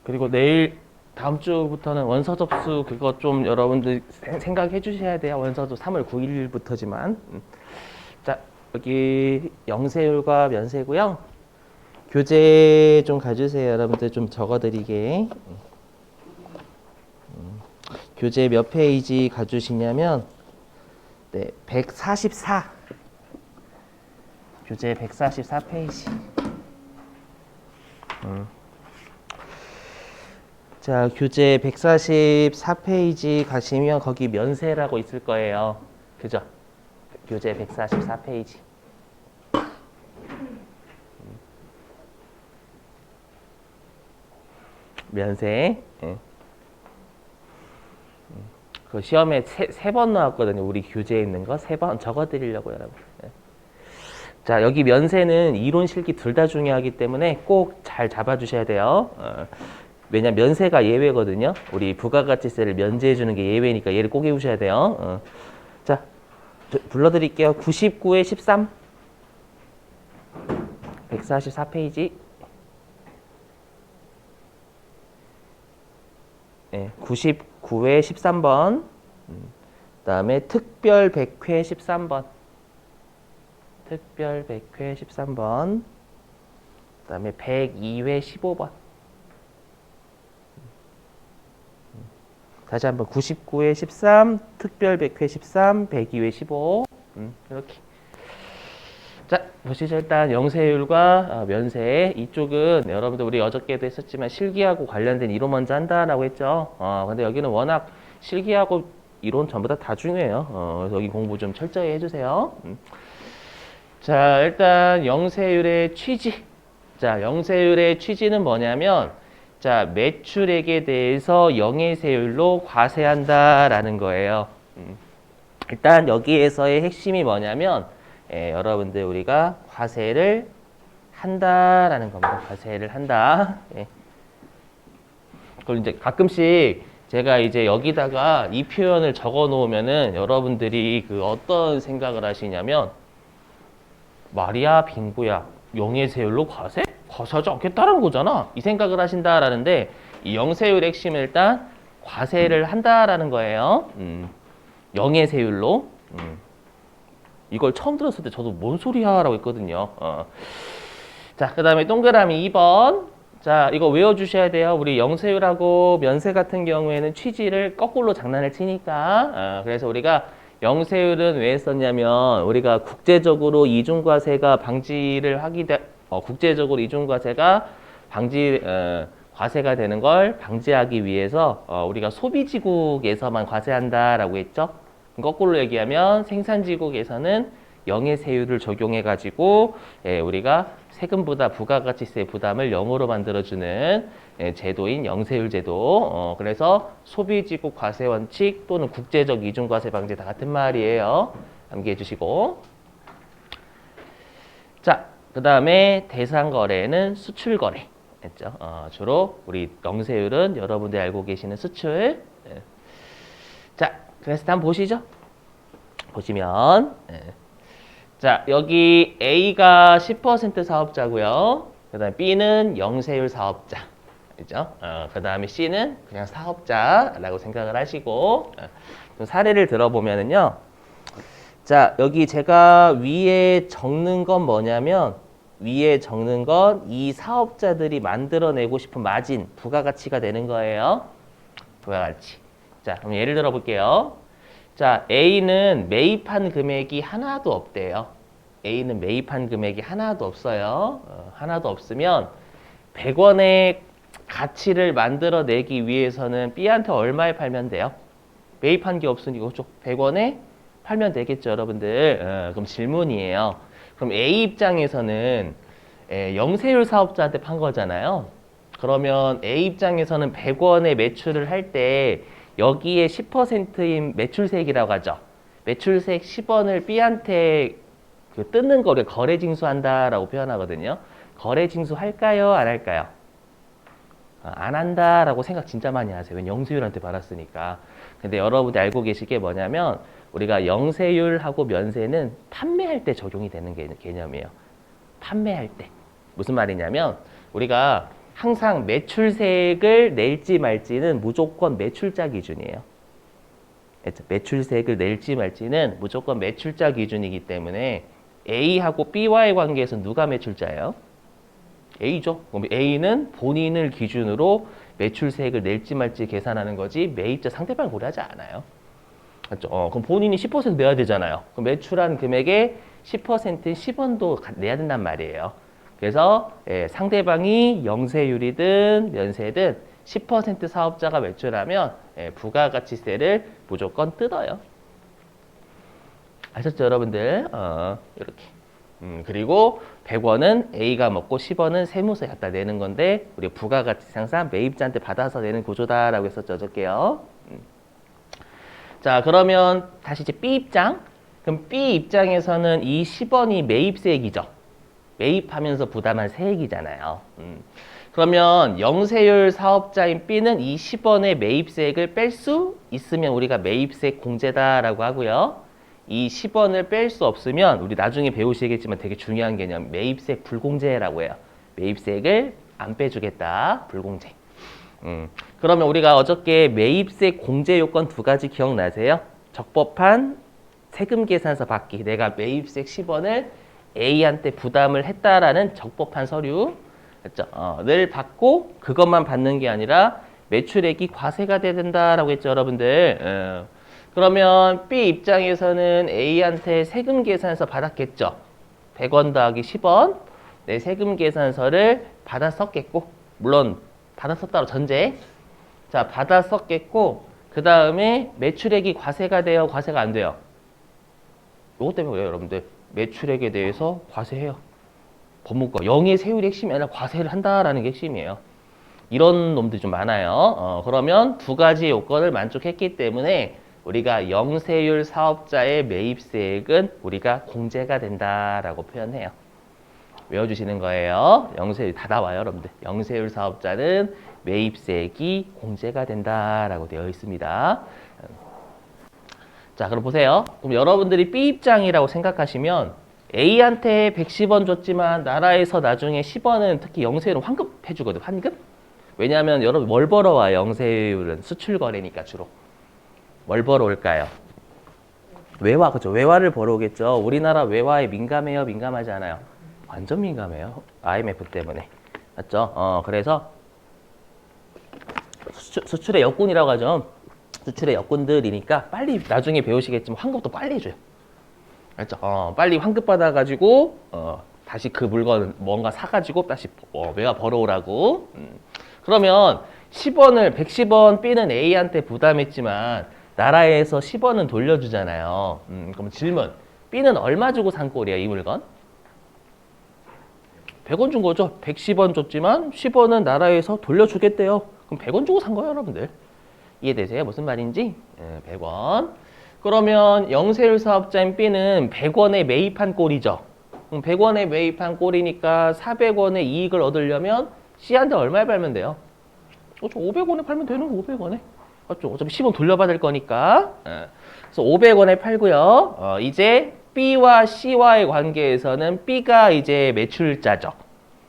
그리고 내일 다음 주부터는 원서 접수 그거 좀 여러분들 생각해 주셔야 돼요. 원서 도 3월 9일부터지만. 자, 여기 영세율과 면세고요. 교재 좀 가주세요. 여러분들 좀 적어드리게. 교재 몇 페이지 가주시냐면 네, 144. 교재 144페이지. 자, 교재 144페이지 가시면 거기 면세라고 있을 거예요. 그죠? 교재 144페이지. 면세. 예. 그 시험에 세 번 나왔거든요. 우리 교재에 있는 거 세 번 적어드리려고 여러분. 예. 자, 여기 면세는 이론 실기 둘 다 중요하기 때문에 꼭 잘 잡아주셔야 돼요. 왜냐 면세가 예외거든요. 우리 부가가치세를 면제해 주는 게 예외니까 얘를 꼭 외우셔야 돼요. 자, 불러드릴게요. 99에 13. 144페이지. 네, 99에 13번. 그다음에 특별 100회 13번. 특별 100회 13번. 그다음에 102회 15번. 다시 한번 99회 13, 특별 100회 13, 102회 15. 이렇게. 자, 보시죠. 일단 영세율과 면세. 이쪽은 여러분들 우리 어저께도 했었지만 실기하고 관련된 이론 먼저 한다라고 했죠. 근데 여기는 워낙 실기하고 이론 전부 다 중요해요. 그래서 여기 공부 좀 철저히 해주세요. 자, 일단 영세율의 취지. 자, 영세율의 취지는 뭐냐면 자, 매출액에 대해서 영해세율로 과세한다라는 거예요. 일단 여기에서의 핵심이 뭐냐면 여러분들 우리가 과세를 한다라는 겁니다. 과세를 한다. 예. 그걸 이제 가끔씩 제가 이제 여기다가 이 표현을 적어 놓으면은 여러분들이 그 어떤 생각을 하시냐면 말이야 빙구야 영해세율로 과세? 과세하지 않겠다는 거잖아. 이 생각을 하신다라는데 이 영세율 핵심은 일단 과세를 한다라는 거예요. 영해세율로. 이걸 처음 들었을 때 저도 뭔 소리야 라고 했거든요. 자, 그 다음에 동그라미 2번. 자, 이거 외워주셔야 돼요. 우리 영세율하고 면세 같은 경우에는 취지를 거꾸로 장난을 치니까. 그래서 우리가 영세율은 왜 썼냐면 우리가 국제적으로 이중과세가 방지를 국제적으로 이중과세가 과세가 되는 걸 방지하기 위해서 우리가 소비지국에서만 과세한다라고 했죠. 거꾸로 얘기하면 생산지국에서는 영해세율을 적용해가지고 우리가 세금보다 부가가치세 부담을 0으로 만들어주는 제도인 영세율 제도. 그래서 소비지국 과세원칙 또는 국제적 이중과세 방지 다 같은 말이에요. 암기해 주시고. 자, 그 다음에 대상거래는 수출거래. 했죠. 주로 우리 영세율은 여러분들이 알고 계시는 수출. 자, 그래서 한번 보시죠. 보시면 자, 여기 A가 10% 사업자고요. 그 다음에 B는 영세율 사업자. 그죠? 그 다음에 C는 그냥 사업자라고 생각을 하시고 좀 사례를 들어보면은요. 자, 여기 제가 위에 적는 건 뭐냐면 위에 적는 건 이 사업자들이 만들어내고 싶은 마진, 부가가치가 되는 거예요. 부가가치. 자, 그럼 예를 들어 볼게요. 자, A는 매입한 금액이 하나도 없대요. A는 매입한 금액이 하나도 없어요. 하나도 없으면 100원의 가치를 만들어내기 위해서는 B한테 얼마에 팔면 돼요? 매입한 게 없으니까 100원에 팔면 되겠죠, 여러분들. 그럼 질문이에요. 그럼 A 입장에서는 영세율 사업자한테 판 거잖아요. 그러면 A 입장에서는 100원의 매출을 할 때 여기에 10%인 매출세액이라고 하죠. 매출세액 10원을 B한테 뜯는 거를 거래징수한다라고 표현하거든요. 거래징수 할까요? 안 할까요? 안 한다라고 생각 진짜 많이 하세요. 왜냐면 영세율한테 받았으니까. 근데 여러분들 알고 계시게 뭐냐면 우리가 영세율하고 면세는 판매할 때 적용이 되는 개념이에요. 판매할 때. 무슨 말이냐면 우리가 항상 매출세액을 낼지 말지는 무조건 매출자 기준이에요. 매출세액을 낼지 말지는 무조건 매출자 기준이기 때문에 A하고 B와의 관계에서 누가 매출자예요? A죠. 그럼 A는 본인을 기준으로 매출세액을 낼지 말지 계산하는 거지 매입자 상대방을 고려하지 않아요. 맞죠? 그럼 본인이 10% 내야 되잖아요. 그럼 매출한 금액의 10%인 10원도 내야 된단 말이에요. 그래서 상대방이 영세율이든 면세든 10% 사업자가 매출하면 부가가치세를 무조건 뜯어요. 아셨죠, 여러분들? 이렇게. 그리고 100원은 A가 먹고 10원은 세무서에 갖다 내는 건데 우리 부가가치상산 매입자한테 받아서 내는 구조다라고 했었죠, 어저께요. 자, 그러면 다시 이제 B 입장. 그럼 B 입장에서는 이 10원이 매입세액이죠. 매입하면서 부담한 세액이잖아요. 그러면 영세율 사업자인 B는 이 10원의 매입세액을 뺄 수 있으면 우리가 매입세액 공제다라고 하고요. 이 10원을 뺄 수 없으면 우리 나중에 배우시겠지만 되게 중요한 개념 매입세액 불공제라고 해요. 매입세액을 안 빼주겠다. 불공제. 그러면 우리가 어저께 매입세 공제 요건 두 가지 기억나세요? 적법한 세금 계산서 받기. 내가 매입세 10원을 A한테 부담을 했다라는 적법한 서류. 그렇죠? 를 받고 그것만 받는 게 아니라 매출액이 과세가 돼야 된다라고 했죠, 여러분들. 그러면 B 입장에서는 A한테 세금 계산서 받았겠죠. 100원 더하기 10원. 내 세금 계산서를 받아 썼겠고, 물론 받아 썼다로 전제. 자, 받아 썼겠고, 그 다음에 매출액이 과세가 돼요, 과세가 안 돼요? 요것 때문에 그래요, 여러분들. 매출액에 대해서 과세해요. 법무과. 영의 세율이 핵심이 아니라 과세를 한다라는 게 핵심이에요. 이런 놈들이 좀 많아요. 그러면 두 가지 요건을 만족했기 때문에 우리가 영세율 사업자의 매입세액은 우리가 공제가 된다라고 표현해요. 외워주시는 거예요. 영세율 다 나와요, 여러분들. 영세율 사업자는 매입세액이 공제가 된다라고 되어 있습니다. 자, 그럼 보세요. 그럼 여러분들이 B 입장이라고 생각하시면 A한테 110원 줬지만 나라에서 나중에 10원은 특히 영세율은 환급해주거든. 환급? 왜냐하면 여러분 뭘 벌어와요? 영세율은 수출 거래니까 주로. 뭘 벌어올까요? 외화, 그죠? 외화를 벌어오겠죠. 우리나라 외화에 민감해요? 민감하지 않아요? 완전 민감해요. IMF 때문에. 맞죠? 그래서 수출의 여군이라고 하죠. 수출의 여군들이니까 빨리 나중에 배우시겠지만 환급도 빨리 해줘요. 알죠? 빨리 환급 받아가지고 다시 그 물건 뭔가 사가지고 다시 외화 벌어오라고. 그러면 10원을 110원 B는 A한테 부담했지만 나라에서 10원은 돌려주잖아요. 그럼 질문. B는 얼마 주고 산 꼴이에요, 이 물건? 100원 준 거죠. 110원 줬지만 10원은 나라에서 돌려주겠대요. 그럼 100원 주고 산 거예요, 여러분들. 이해되세요? 무슨 말인지? 100원. 그러면 영세율 사업자인 B는 100원에 매입한 꼴이죠. 그럼 100원에 매입한 꼴이니까 400원의 이익을 얻으려면 C한테 얼마에 팔면 돼요? 500원에 팔면 되는 거 500원에. 맞죠? 어차피 10원 돌려받을 거니까. 그래서 500원에 팔고요. 이제 B와 C와의 관계에서는 B가 이제 매출자죠.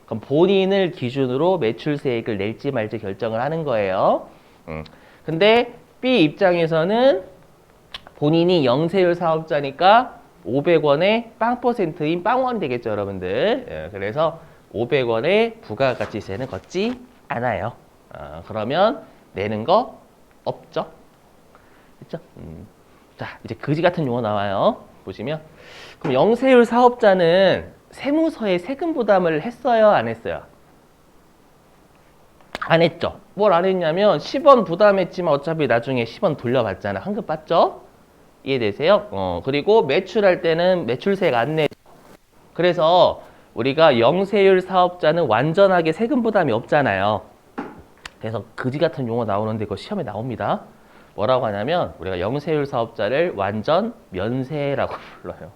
그럼 본인을 기준으로 매출세액을 낼지 말지 결정을 하는 거예요. 근데 B 입장에서는 본인이 영세율 사업자니까 500원에 빵 퍼센트인 빵원이 되겠죠, 여러분들. 그래서 500원의 부가가치세는 걷지 않아요. 그러면 내는 거 없죠. 그렇죠? 자, 이제 그지 같은 용어 나와요. 보시면 그럼 영세율 사업자는 세무서에 세금 부담을 했어요, 안 했어요? 안 했죠. 뭘 안 했냐면 10원 부담했지만 어차피 나중에 10원 돌려받잖아. 환급 받죠? 이해되세요? 그리고 매출할 때는 매출세액 안 내. 그래서 우리가 영세율 사업자는 완전하게 세금 부담이 없잖아요. 그래서 그지 같은 용어 나오는데 그거 시험에 나옵니다. 뭐라고 하냐면 우리가 영세율 사업자를 완전 면세라고 불러요.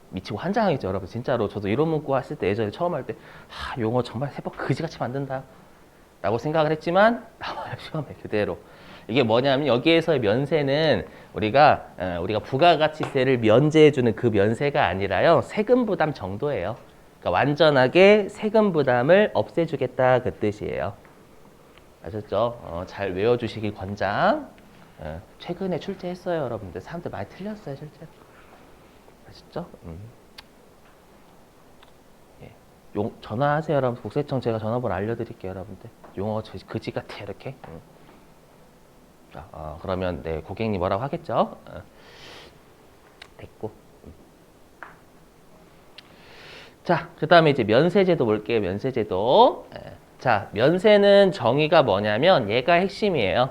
미치고 환장하겠죠, 여러분. 진짜로 저도 이론 문구 했을 때 예전에 처음 할 때 용어 정말 세법 그지같이 만든다 라고 생각을 했지만 나와요, 시험에 그대로. 이게 뭐냐면 여기에서의 면세는 우리가 부가가치세를 면제해주는 그 면세가 아니라요, 세금 부담 정도예요. 그러니까 그러니까 완전하게 세금 부담을 없애주겠다 그 뜻이에요. 아셨죠? 잘 외워주시길 권장. 최근에 출제했어요, 여러분들. 사람들 많이 틀렸어요, 실제로. 아셨죠? 예. 전화하세요, 여러분. 국세청 제가 전화번호 알려드릴게요, 여러분들. 용어 그지 같아, 이렇게. 자, 그러면 네 고객님 뭐라고 하겠죠? 됐고. 자, 그 다음에 이제 면세제도 볼게요. 면세제도. 자, 면세는 정의가 뭐냐면 얘가 핵심이에요.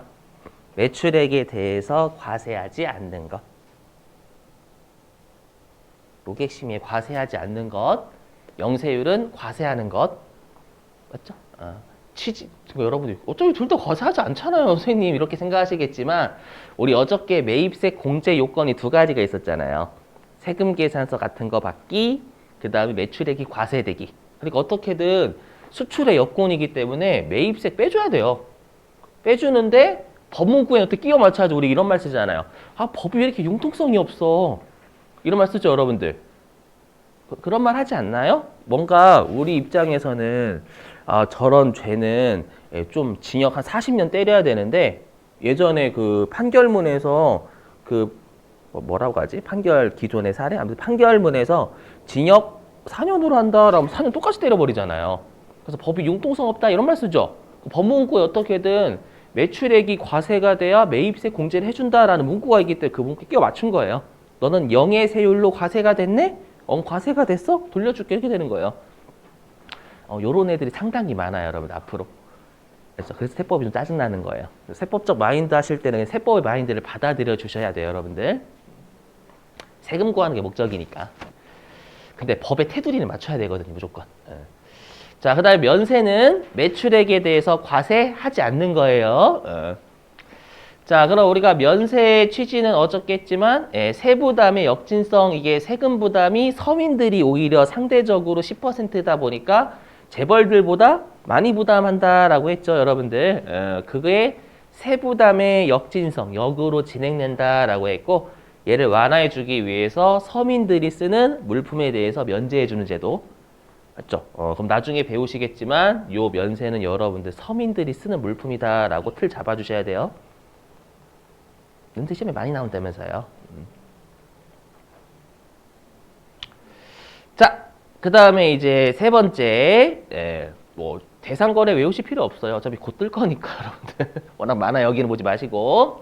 매출액에 대해서 과세하지 않는 것. 요게 핵심이에요. 과세하지 않는 것. 영세율은 과세하는 것. 맞죠? 여러분들 어차피 둘 다 과세하지 않잖아요, 선생님. 이렇게 생각하시겠지만 우리 어저께 매입세 공제 요건이 두 가지가 있었잖아요. 세금 계산서 같은 거 받기, 그 다음에 매출액이 과세되기. 그러니까 어떻게든 수출의 여건이기 때문에 매입세 빼줘야 돼요. 빼주는데 법문구에 어떻게 끼워 맞춰야지 우리 이런 말 쓰잖아요. 아, 법이 왜 이렇게 융통성이 없어? 이런 말 쓰죠, 여러분들. 그런 말 하지 않나요? 뭔가 우리 입장에서는 저런 죄는 좀 징역 한 40년 때려야 되는데 예전에 그 판결문에서 그 뭐라고 하지? 판결 기존의 사례? 아무튼 판결문에서 징역 4년으로 한다라고 4년 똑같이 때려버리잖아요. 그래서 법이 융통성 없다 이런 말 쓰죠. 법문구에 어떻게든 매출액이 과세가 돼야 매입세 공제를 해준다라는 문구가 있기 때문에 그 문구에 끼워 맞춘 거예요. 너는 영의 세율로 과세가 됐네? 과세가 됐어? 돌려줄게 이렇게 되는 거예요. 요런 애들이 상당히 많아요, 여러분 앞으로. 그래서 세법이 좀 짜증나는 거예요. 세법적 마인드 하실 때는 세법의 마인드를 받아들여 주셔야 돼요, 여러분들. 세금 구하는 게 목적이니까. 근데 법의 테두리는 맞춰야 되거든요, 무조건. 자, 그 다음에 면세는 매출액에 대해서 과세하지 않는 거예요. 자, 그럼 우리가 면세의 취지는 어저께 했지만 세부담의 역진성, 이게 세금 부담이 서민들이 오히려 상대적으로 10%다 보니까 재벌들보다 많이 부담한다라고 했죠, 여러분들. 그게 세부담의 역진성, 역으로 진행된다라고 했고 얘를 완화해주기 위해서 서민들이 쓰는 물품에 대해서 면제해주는 제도. 맞죠? 그럼 나중에 배우시겠지만 요 면세는 여러분들 서민들이 쓰는 물품이다라고 틀 잡아주셔야 돼요. 연대 시험에 많이 나온다면서요. 자, 그 다음에 이제 세 번째, 뭐 대상거래 외우실 필요 없어요. 어차피 곧 뜰 거니까 여러분들. 워낙 많아 여기는 보지 마시고.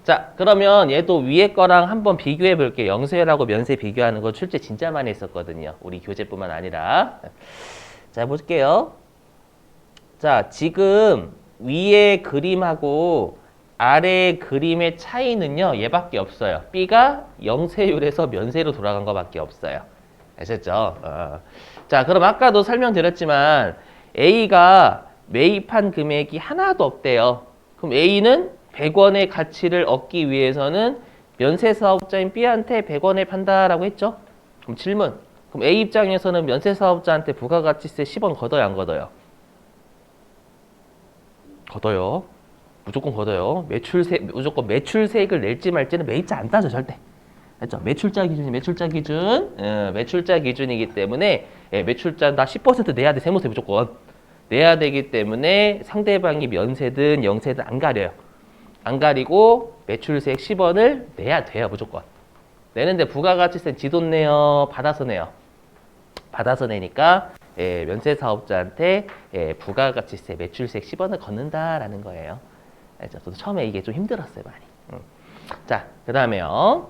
자, 그러면 얘도 위에 거랑 한번 비교해 볼게요. 영세율하고 면세 비교하는 거 출제 진짜 많이 했었거든요. 우리 교재뿐만 아니라. 자, 볼게요. 자, 지금 위에 그림하고 아래 그림의 차이는요, 얘밖에 없어요. B가 영세율에서 면세로 돌아간 것밖에 없어요. 아셨죠? 자, 그럼 아까도 설명드렸지만 A가 매입한 금액이 하나도 없대요. 그럼 A는 100원의 가치를 얻기 위해서는 면세 사업자인 B한테 100원에 판다라고 했죠? 그럼 질문. 그럼 A 입장에서는 면세 사업자한테 부가가치세 10원 걷어요, 안 걷어요? 걷어요. 무조건 걷어요. 무조건 매출세액을 낼지 말지는 매입자 안 따져, 절대. 했죠? 매출자 기준이 매출자 기준. 매출자 기준이기 때문에 매출자 나 10% 내야 돼, 세무세 무조건. 내야 되기 때문에 상대방이 면세든 영세든 안 가려요. 안 가리고 매출세액 10원을 내야 돼요, 무조건. 내는데 부가가치세 지 돈 내요? 받아서 내요? 받아서 내니까 면세 사업자한테 부가가치세 매출세액 10원을 걷는다라는 거예요. 저도 처음에 이게 좀 힘들었어요, 많이. 자, 그 다음에요.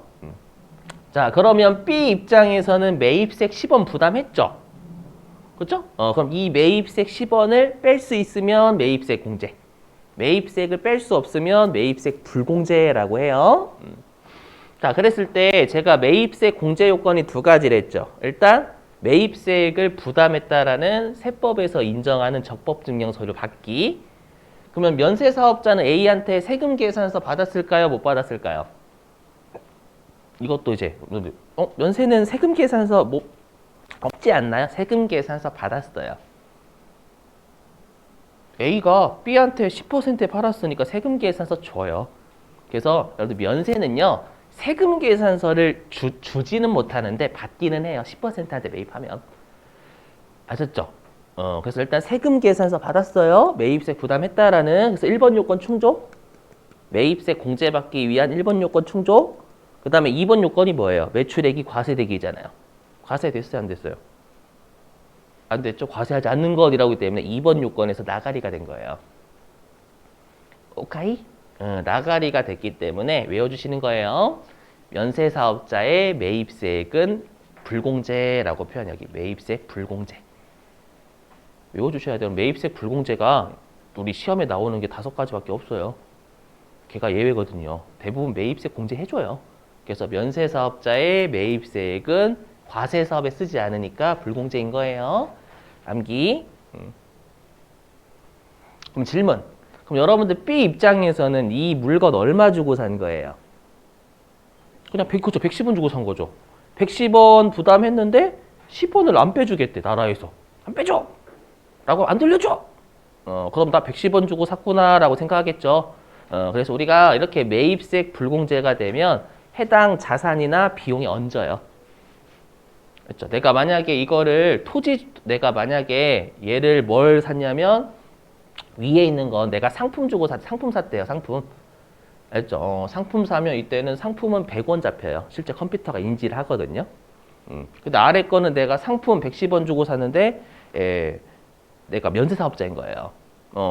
자, 그러면 B 입장에서는 매입세 10원 부담했죠? 그렇죠? 그럼 이 매입세 10원을 뺄 수 있으면 매입세 공제. 매입세액을 뺄 수 없으면 매입세 불공제라고 해요. 자, 그랬을 때 제가 매입세 공제 요건이 두 가지를 했죠. 일단 매입세액을 부담했다라는 세법에서 인정하는 적법증명 서류 받기. 그러면 면세 사업자는 A한테 세금 계산서 받았을까요? 못 받았을까요? 이것도 이제 면세는 세금 계산서 뭐 없지 않나요? 세금 계산서 받았어요. A가 B한테 10% 팔았으니까 세금 계산서 줘요. 그래서 여러분 면세는요, 세금 계산서를 주지는 못하는데 받기는 해요. 10%한테 매입하면. 아셨죠? 그래서 일단 세금 계산서 받았어요. 매입세 부담했다라는. 그래서 1번 요건 충족. 매입세 공제받기 위한 1번 요건 충족. 그 다음에 2번 요건이 뭐예요? 매출액이 과세되기잖아요. 과세됐어요? 안 됐어요? 안 됐죠? 과세하지 않는 것이라기 때문에 2번 요건에서 나가리가 된 거예요. 오케이? 나가리가 됐기 때문에 외워주시는 거예요. 면세사업자의 매입세액은 불공제라고 표현하기. 매입세 불공제. 외워주셔야 돼요. 매입세 불공제가 우리 시험에 나오는 게 5가지밖에 없어요. 걔가 예외거든요. 대부분 매입세 공제해줘요. 그래서 면세사업자의 매입세액은 과세사업에 쓰지 않으니까 불공제인 거예요. 암기. 그럼 질문. 그럼 여러분들 B 입장에서는 이 물건 얼마 주고 산 거예요? 그냥 110원 주고 산 거죠. 110원 부담했는데 10원을 안 빼주겠대, 나라에서. 안 빼줘! 라고 안 들려줘! 그럼 나 110원 주고 샀구나 라고 생각하겠죠. 그래서 우리가 이렇게 매입세 불공제가 되면 해당 자산이나 비용이 얹어요. 그렇죠? 내가 만약에 이거를 내가 만약에 얘를 뭘 샀냐면 위에 있는 건 내가 상품 주고 상품 샀대요. 상품. 알죠? 상품 사면 이때는 상품은 100원 잡혀요. 실제 컴퓨터가 인지를 하거든요. 근데 아래 거는 내가 상품 110원 주고 샀는데 내가 면세사업자인 거예요.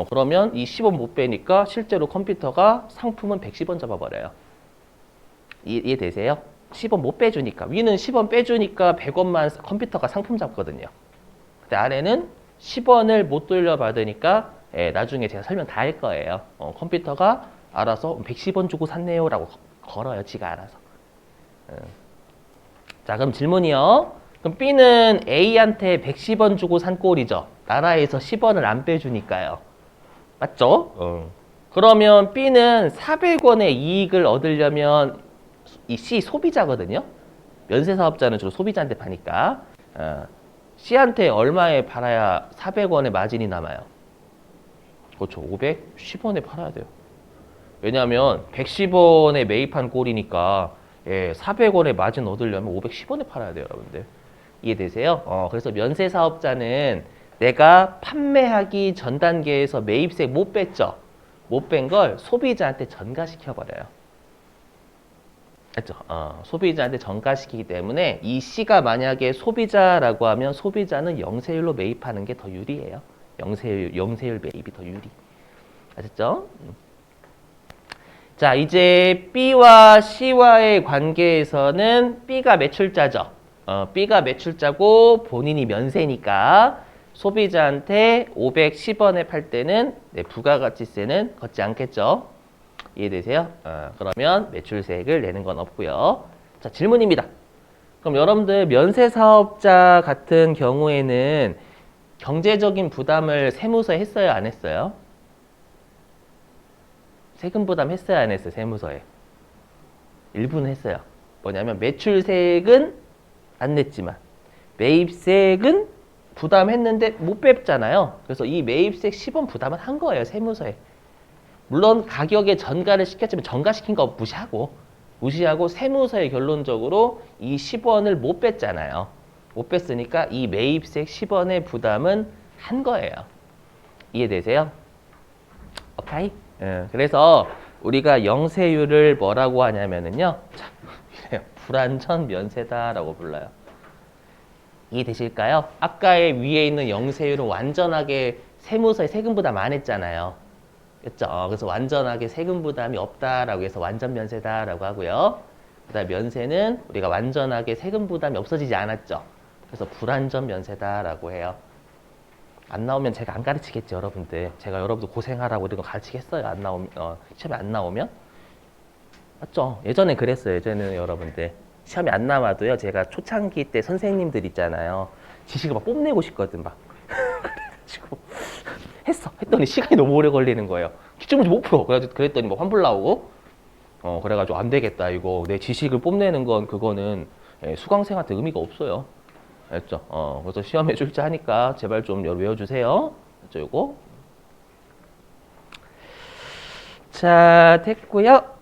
그러면 이 10원 못 빼니까 실제로 컴퓨터가 상품은 110원 잡아버려요. 이해되세요? 10원 못 빼주니까. 위는 10원 빼주니까 100원만 컴퓨터가 상품 잡거든요. 근데 아래는 10원을 못 돌려받으니까 나중에 제가 설명 다 할 거예요. 컴퓨터가 알아서 110원 주고 샀네요 라고 걸어요. 지가 알아서. 자, 그럼 질문이요. 그럼 B는 A한테 110원 주고 산 꼴이죠. 나라에서 10원을 안 빼주니까요. 맞죠? 그러면 B는 400원의 이익을 얻으려면 이 C 소비자거든요. 면세사업자는 주로 소비자한테 파니까. C한테 얼마에 팔아야 400원의 마진이 남아요? 그렇죠. 510원에 팔아야 돼요. 왜냐하면 110원에 매입한 꼴이니까 400원의 마진 얻으려면 510원에 팔아야 돼요, 여러분들. 이해되세요? 그래서 면세사업자는 내가 판매하기 전 단계에서 매입세 못 뺐죠? 못 뺀 걸 소비자한테 전가시켜버려요. 맞죠? 소비자한테 전가시키기 때문에 이 C가 만약에 소비자라고 하면 소비자는 영세율로 매입하는 게 더 유리해요. 영세율 매입이 더 유리. 아셨죠? 자, 이제 B와 C와의 관계에서는 B가 매출자죠. B가 매출자고 본인이 면세니까 소비자한테 510원에 팔 때는 부가가치세는 걷지 않겠죠. 이해되세요? 그러면 매출세액을 내는 건 없고요. 자, 질문입니다. 그럼 여러분들 면세사업자 같은 경우에는 경제적인 부담을 세무서에 했어요? 안 했어요? 세금 부담 했어요? 안 했어요? 세무서에. 일부는 했어요. 뭐냐면 매출세액은 안 냈지만 매입세액은 부담했는데 못 뺐잖아요. 그래서 이 매입세액 10원 부담은 한 거예요. 세무서에. 물론 가격에 전가를 시켰지만 전가시킨 거 무시하고 세무서에 결론적으로 이 10원을 못 뺐잖아요. 못 뺐으니까 이 매입세액 10원의 부담은 한 거예요. 이해되세요? 오케이? 그래서 우리가 영세율을 뭐라고 하냐면은요. 자, 이래요. 불완전 면세다라고 불러요. 이해되실까요? 아까의 위에 있는 영세율은 완전하게 세무서에 세금 부담 안 했잖아요. 그렇죠? 그래서 완전하게 세금 부담이 없다라고 해서 완전 면세다라고 하고요. 그다음 면세는 우리가 완전하게 세금 부담이 없어지지 않았죠. 그래서 불완전 면세다라고 해요. 안 나오면 제가 안 가르치겠죠, 여러분들. 제가 여러분들 고생하라고 이런 거 가르치겠어요? 안 나오면 시험에 안 나오면? 맞죠? 예전에 그랬어요. 예전에는 여러분들 시험에 안 나와도요. 제가 초창기 때 선생님들 있잖아요. 지식을 막 뽐내고 싶거든 막. 그래가지고 했더니 시간이 너무 오래 걸리는 거예요. 기출문제 못 풀어. 그랬더니 뭐 환불 나오고. 그래가지고 안 되겠다 이거. 내 지식을 뽐내는 건 그거는 수강생한테 의미가 없어요. 알죠? 그래서 시험에 출제하니까 제발 좀 외워주세요. 알죠, 요거? 자, 됐고요.